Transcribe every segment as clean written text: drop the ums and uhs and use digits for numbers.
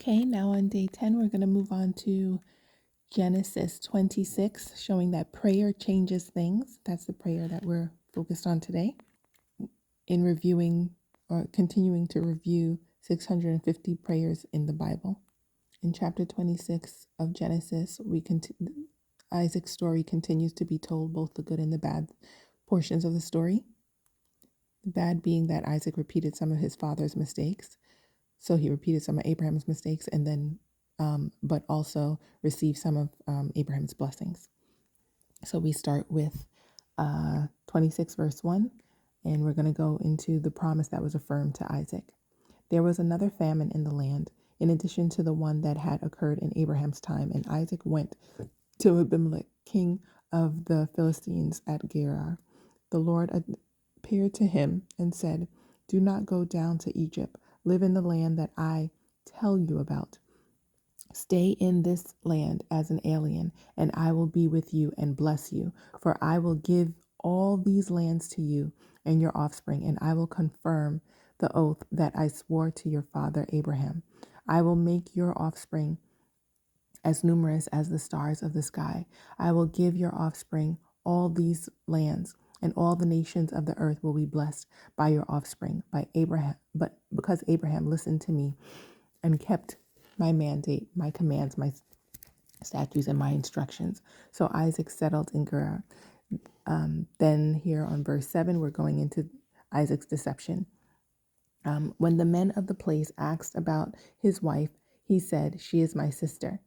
Okay, now on day 10, we're going to move on to Genesis 26, showing that prayer changes things. That's the prayer that we're focused on today in reviewing or continuing to review 650 prayers in the Bible. In chapter 26 of Genesis, Isaac's story continues to be told, both the good and the bad portions of the story. The bad being that Isaac repeated some of his father's mistakes. So he repeated some of Abraham's mistakes and then, but also received some of Abraham's blessings. So we start with 26 verse 1, and we're going to go into the promise that was affirmed to Isaac. There was another famine in the land, in addition to the one that had occurred in Abraham's time, and Isaac went to Abimelech, king of the Philistines at Gerar. The Lord appeared to him and said, "Do not go down to Egypt. Live in the land that I tell you about. Stay in this land as an alien, and I will be with you and bless you. For I will give all these lands to you and your offspring, and I will confirm the oath that I swore to your father Abraham. I will make your offspring as numerous as the stars of the sky. I will give your offspring all these lands, and all the nations of the earth will be blessed by your offspring, by Abraham. But because Abraham listened to me and kept my mandate, my commands, my statutes, and my instructions." So Isaac settled in Gerar. Then here on verse 7, we're going into Isaac's deception. When the men of the place asked about his wife, he said, "She is my sister."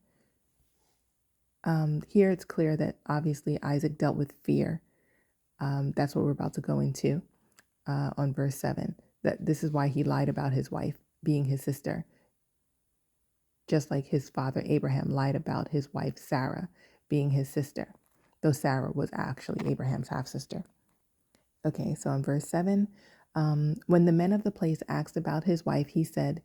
Here it's clear that obviously Isaac dealt with fear. That's what we're about to go into on verse 7. That this is why he lied about his wife being his sister, just like his father Abraham lied about his wife Sarah being his sister, though Sarah was actually Abraham's half-sister. Okay, so in verse 7, when the men of the place asked about his wife, he said,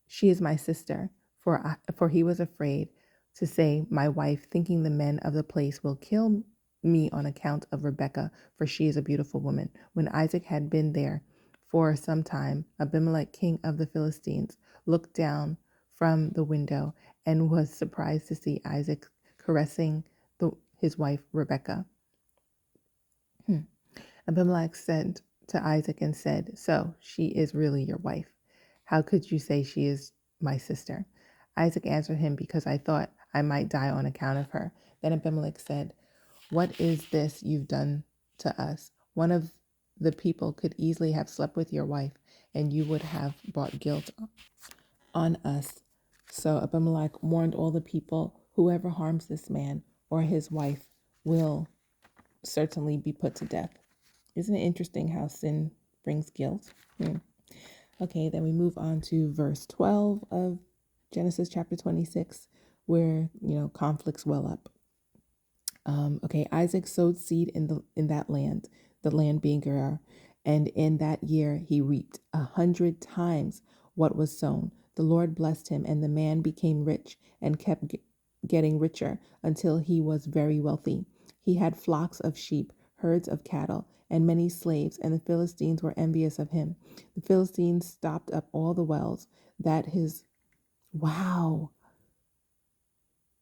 "She is my sister," for he was afraid to say my wife, thinking the men of the place will kill me on account of Rebekah, for she is a beautiful woman. When Isaac had been there for some time, Abimelech, king of the Philistines, looked down from the window and was surprised to see Isaac caressing his wife Rebekah. Abimelech sent to Isaac and said, "So she is really your wife? How could you say she is my sister?" Isaac answered him, "Because I thought I might die on account of her." Then Abimelech said, "What is this you've done to us? One of the people could easily have slept with your wife, and you would have brought guilt on us." So Abimelech warned all the people, "Whoever harms this man or his wife will certainly be put to death." Isn't it interesting how sin brings guilt? Okay, then we move on to verse 12 of Genesis chapter 26, where, conflicts well up. Okay, Isaac sowed seed in that land, the land being Gerar, and in that year he reaped 100 times what was sown. The Lord blessed him, and the man became rich and kept getting richer until he was very wealthy. He had flocks of sheep, herds of cattle, and many slaves, and the Philistines were envious of him. The Philistines stopped up all the wells that his wow.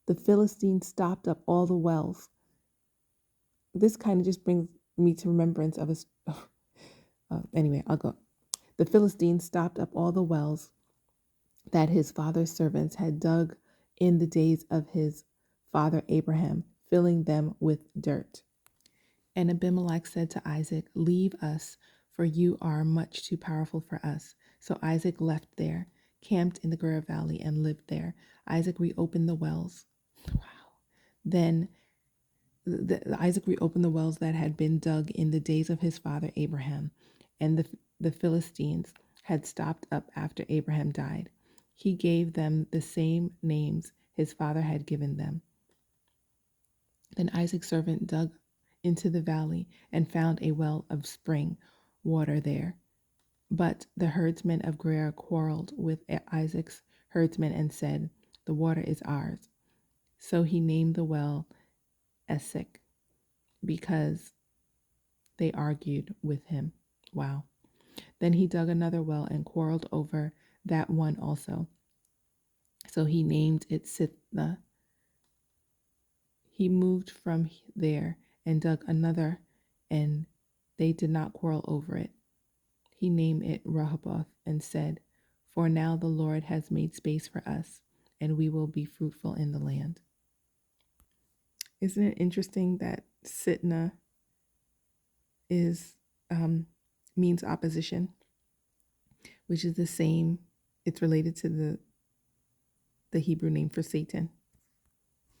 The Philistines stopped up all the wells. This kind of just brings me to remembrance of a. Anyway, I'll go. The Philistines stopped up all the wells that his father's servants had dug in the days of his father Abraham, filling them with dirt. And Abimelech said to Isaac, "Leave us, for you are much too powerful for us." So Isaac left there, camped in the Gerar Valley, and lived there. Isaac reopened the wells. Wow. Then Isaac reopened the wells that had been dug in the days of his father Abraham, and the Philistines had stopped up after Abraham died. He gave them the same names his father had given them. Then Isaac's servant dug into the valley and found a well of spring water there. But the herdsmen of Gerar quarreled with Isaac's herdsmen and said, "The water is ours." So he named the well Esek, because they argued with him. Wow. Then he dug another well and quarreled over that one also. So he named it Sitnah. He moved from there and dug another, and they did not quarrel over it. He named it Rehoboth and said, "For now the Lord has made space for us, and we will be fruitful in the land." Isn't it interesting that Sitnah is means opposition, which is the same. It's related to the Hebrew name for Satan.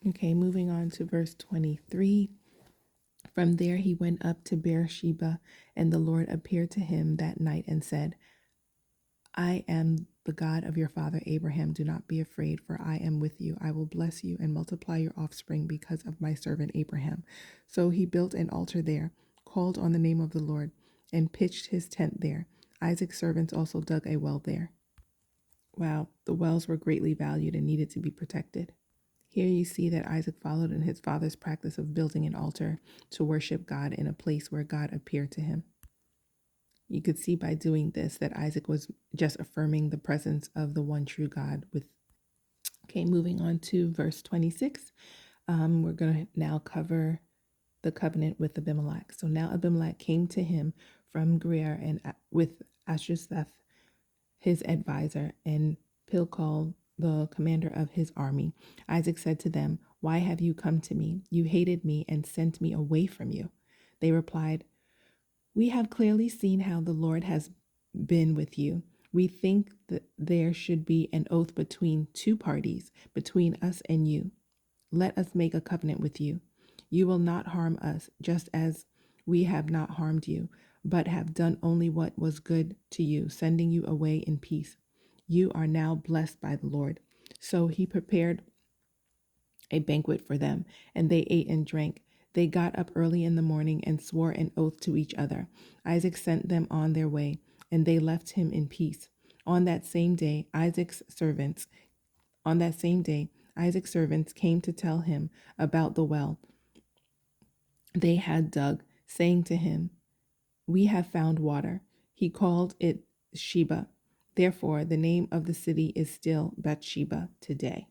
Okay, moving on to verse 23. From there he went up to Beersheba, and the Lord appeared to him that night and said, "I am the God of your father Abraham. Do not be afraid, for I am with you. I will bless you and multiply your offspring because of my servant Abraham." So he built an altar there, called on the name of the Lord, and pitched his tent there. Isaac's servants also dug a well there. Wow, the wells were greatly valued and needed to be protected. Here you see that Isaac followed in his father's practice of building an altar to worship God in a place where God appeared to him. You could see by doing this that Isaac was just affirming the presence of the one true God. Okay, moving on to verse 26. We're going to now cover the covenant with Abimelech. So now Abimelech came to him from Gerar and with Ashuseth, his advisor, and Pilcol, the commander of his army. Isaac said to them, "Why have you come to me? You hated me and sent me away from you." They replied, "We have clearly seen how the Lord has been with you. We think that there should be an oath between two parties, between us and you. Let us make a covenant with you. You will not harm us, just as we have not harmed you, but have done only what was good to you, sending you away in peace. You are now blessed by the Lord." So he prepared a banquet for them, and they ate and drank. They got up early in the morning and swore an oath to each other. Isaac sent them on their way, and they left him in peace. On that same day, Isaac's servants came to tell him about the well they had dug, saying to him, "We have found water." He called it Sheba. Therefore, the name of the city is still Bathsheba today.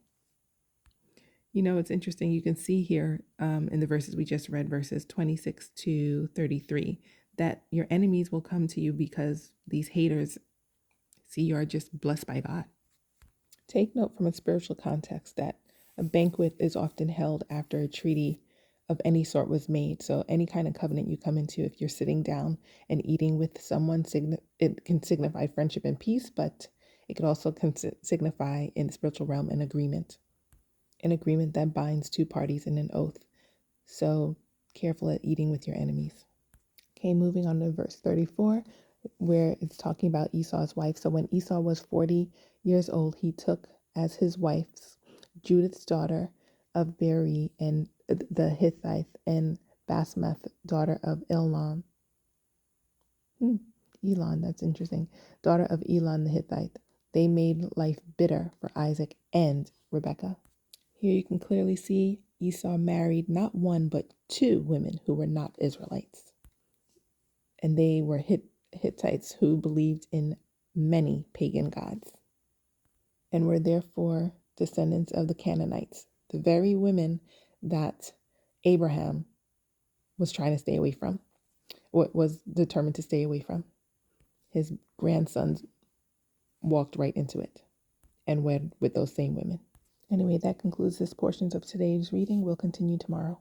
You know, it's interesting. You can see here in the verses we just read, verses 26 to 33, that your enemies will come to you because these haters see you are just blessed by God. Take note from a spiritual context that a banquet is often held after a treaty of any sort was made. So any kind of covenant you come into, if you're sitting down and eating with someone, it can signify friendship and peace, but it could also signify in the spiritual realm an agreement that binds two parties in an oath. So careful at eating with your enemies. Okay, moving on to verse 34, where it's talking about Esau's wife. So when Esau was 40 years old, he took as his wives Judith's daughter of Beeri and the Hittite, and Basmath, daughter of Elon. Elon, that's interesting. Daughter of Elon the Hittite. They made life bitter for Isaac and Rebekah. Here you can clearly see Esau married not one but two women who were not Israelites. And they were Hittites who believed in many pagan gods and were therefore descendants of the Canaanites, the very women that Abraham was trying to stay away from, was determined to stay away from. His grandsons walked right into it and wed with those same women. Anyway, that concludes this portion of today's reading. We'll continue tomorrow.